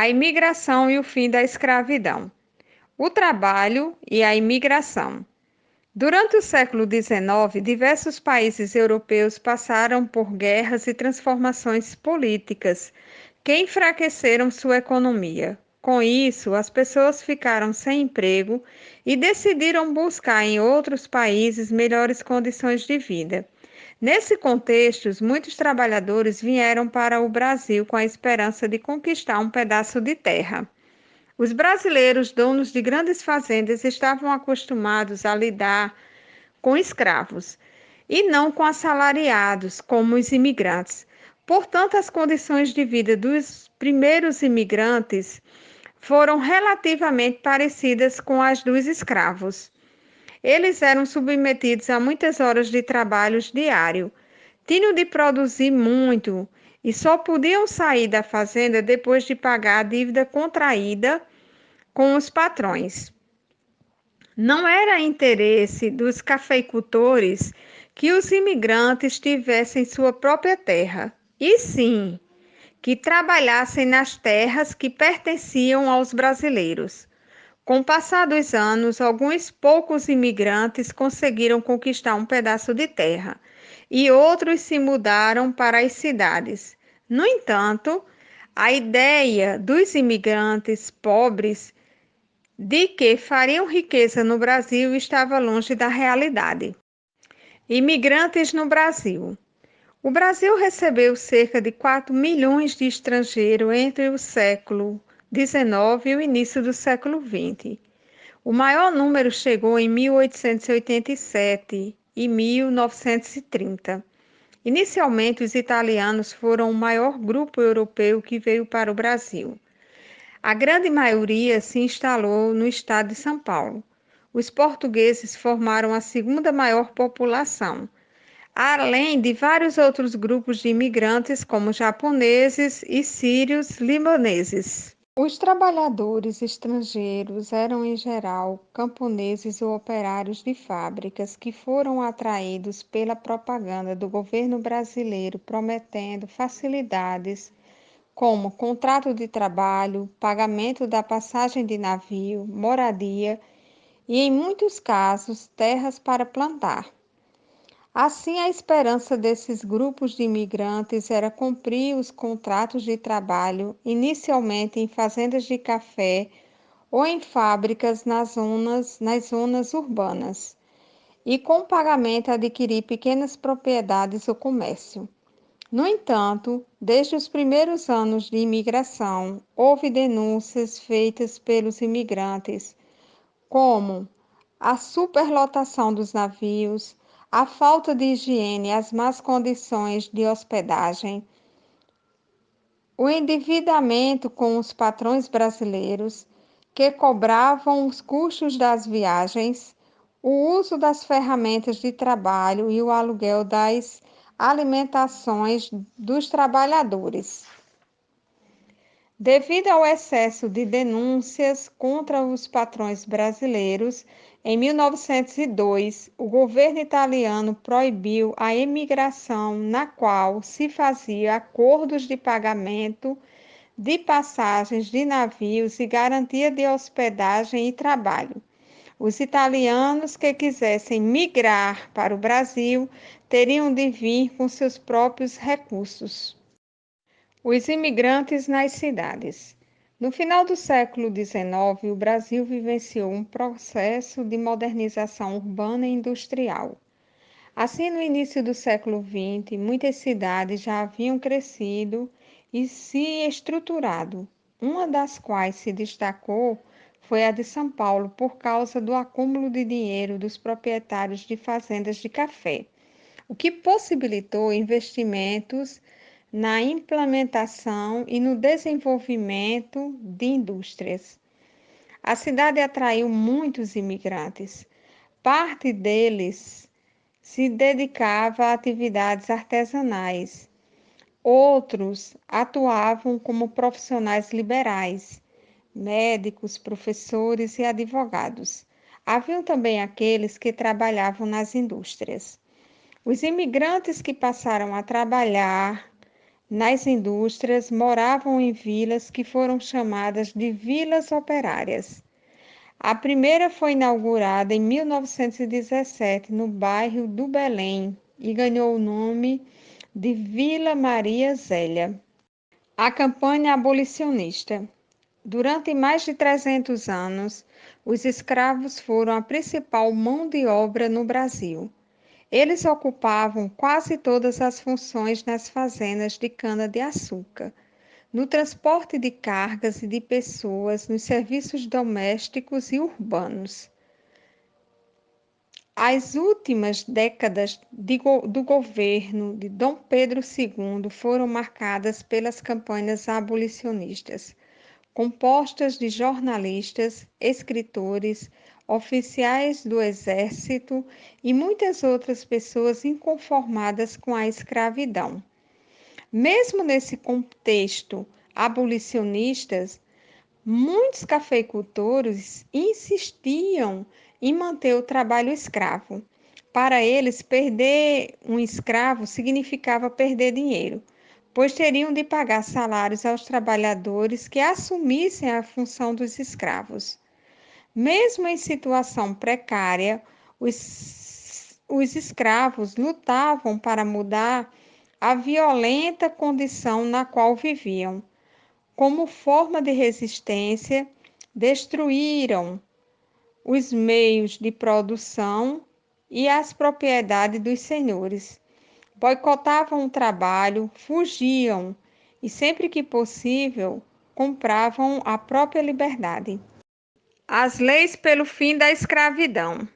A imigração e o fim da escravidão, o trabalho e a imigração. Durante o século XIX, diversos países europeus passaram por guerras e transformações políticas que enfraqueceram sua economia. Com isso, as pessoas ficaram sem emprego e decidiram buscar em outros países melhores condições de vida. Nesse contexto, muitos trabalhadores vieram para o Brasil com a esperança de conquistar um pedaço de terra. Os brasileiros, donos de grandes fazendas, estavam acostumados a lidar com escravos e não com assalariados, como os imigrantes. Portanto, as condições de vida dos primeiros imigrantes foram relativamente parecidas com as dos escravos. Eles eram submetidos a muitas horas de trabalho diário, tinham de produzir muito e só podiam sair da fazenda depois de pagar a dívida contraída com os patrões. Não era interesse dos cafeicultores que os imigrantes tivessem sua própria terra, e sim que trabalhassem nas terras que pertenciam aos brasileiros. Com o passar dos anos, alguns poucos imigrantes conseguiram conquistar um pedaço de terra e outros se mudaram para as cidades. No entanto, a ideia dos imigrantes pobres de que fariam riqueza no Brasil estava longe da realidade. Imigrantes no Brasil. O Brasil recebeu cerca de 4 milhões de estrangeiros entre o século XIX e o início do século XX. O maior número chegou em 1887 e 1930. Inicialmente, os italianos foram o maior grupo europeu que veio para o Brasil. A grande maioria se instalou no estado de São Paulo. Os portugueses formaram a segunda maior população, além de vários outros grupos de imigrantes, como japoneses e sírios libaneses. Os trabalhadores estrangeiros eram, em geral, camponeses ou operários de fábricas que foram atraídos pela propaganda do governo brasileiro prometendo facilidades como contrato de trabalho, pagamento da passagem de navio, moradia e, em muitos casos, terras para plantar. Assim, a esperança desses grupos de imigrantes era cumprir os contratos de trabalho, inicialmente em fazendas de café ou em fábricas nas zonas urbanas, e com pagamento adquirir pequenas propriedades ou comércio. No entanto, desde os primeiros anos de imigração, houve denúncias feitas pelos imigrantes, como a superlotação dos navios, a falta de higiene, as más condições de hospedagem, o endividamento com os patrões brasileiros, que cobravam os custos das viagens, o uso das ferramentas de trabalho e o aluguel das alimentações dos trabalhadores. Devido ao excesso de denúncias contra os patrões brasileiros, em 1902, o governo italiano proibiu a imigração, na qual se fazia acordos de pagamento de passagens de navios e garantia de hospedagem e trabalho. Os italianos que quisessem migrar para o Brasil teriam de vir com seus próprios recursos. Os imigrantes nas cidades. No final do século XIX, o Brasil vivenciou um processo de modernização urbana e industrial. Assim, no início do século XX, muitas cidades já haviam crescido e se estruturado, uma das quais se destacou foi a de São Paulo por causa do acúmulo de dinheiro dos proprietários de fazendas de café, o que possibilitou investimentos na implementação e no desenvolvimento de indústrias. A cidade atraiu muitos imigrantes. Parte deles se dedicava a atividades artesanais. Outros atuavam como profissionais liberais, médicos, professores e advogados. Haviam também aqueles que trabalhavam nas indústrias. Os imigrantes que passaram a trabalhar nas indústrias moravam em vilas que foram chamadas de vilas operárias. A primeira foi inaugurada em 1917 no bairro do Belém e ganhou o nome de Vila Maria Zélia. A campanha abolicionista. Durante mais de 300 anos, os escravos foram a principal mão de obra no Brasil. Eles ocupavam quase todas as funções nas fazendas de cana-de-açúcar, no transporte de cargas e de pessoas, nos serviços domésticos e urbanos. As últimas décadas do governo de Dom Pedro II foram marcadas pelas campanhas abolicionistas, compostas de jornalistas, escritores, oficiais do exército e muitas outras pessoas inconformadas com a escravidão. Mesmo nesse contexto abolicionista, muitos cafeicultores insistiam em manter o trabalho escravo. Para eles, perder um escravo significava perder dinheiro, pois teriam de pagar salários aos trabalhadores que assumissem a função dos escravos. Mesmo em situação precária, os escravos lutavam para mudar a violenta condição na qual viviam. Como forma de resistência, destruíram os meios de produção e as propriedades dos senhores. Boicotavam o trabalho, fugiam e, sempre que possível, compravam a própria liberdade. As leis pelo fim da escravidão.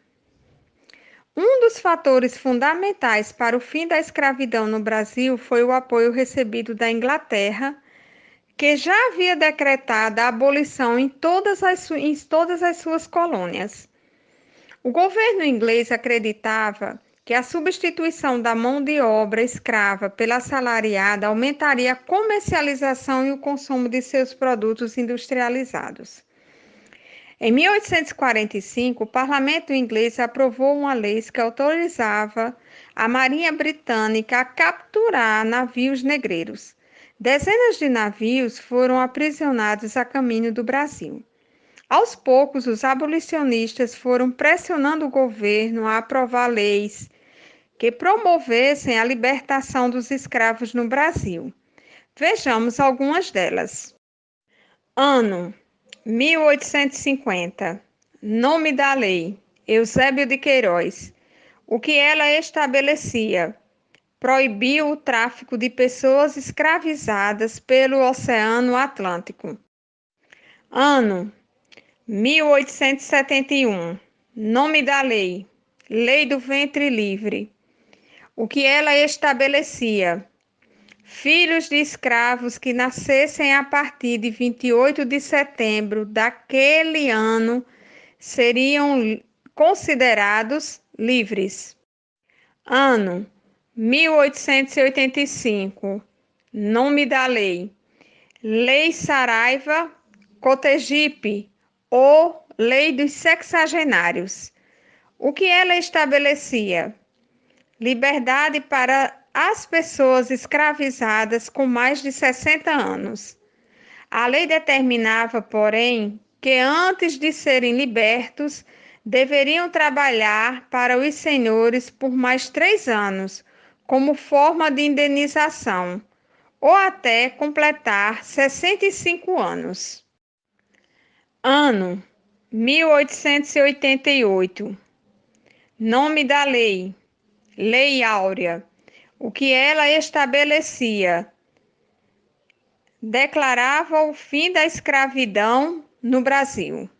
Um dos fatores fundamentais para o fim da escravidão no Brasil foi o apoio recebido da Inglaterra, que já havia decretado a abolição em todas as suas colônias. O governo inglês acreditava que a substituição da mão de obra escrava pela assalariada aumentaria a comercialização e o consumo de seus produtos industrializados. Em 1845, o parlamento inglês aprovou uma lei que autorizava a Marinha Britânica a capturar navios negreiros. Dezenas de navios foram aprisionados a caminho do Brasil. Aos poucos, os abolicionistas foram pressionando o governo a aprovar leis que promovessem a libertação dos escravos no Brasil. Vejamos algumas delas. Ano 1850. Nome da lei: Eusébio de Queiroz. O que ela estabelecia? Proibiu o tráfico de pessoas escravizadas pelo Oceano Atlântico. Ano 1871. Nome da lei: Lei do Ventre Livre. O que ela estabelecia? Filhos de escravos que nascessem a partir de 28 de setembro daquele ano seriam considerados livres. Ano 1885. Nome da lei: Lei Saraiva Cotegipe ou Lei dos Sexagenários. O que ela estabelecia? Liberdade para as pessoas escravizadas com mais de 60 anos. A lei determinava, porém, que antes de serem libertos, deveriam trabalhar para os senhores por mais 3 anos, como forma de indenização, ou até completar 65 anos. Ano 1888. Nome da lei: Lei Áurea. O que ela estabelecia? Declarava o fim da escravidão no Brasil.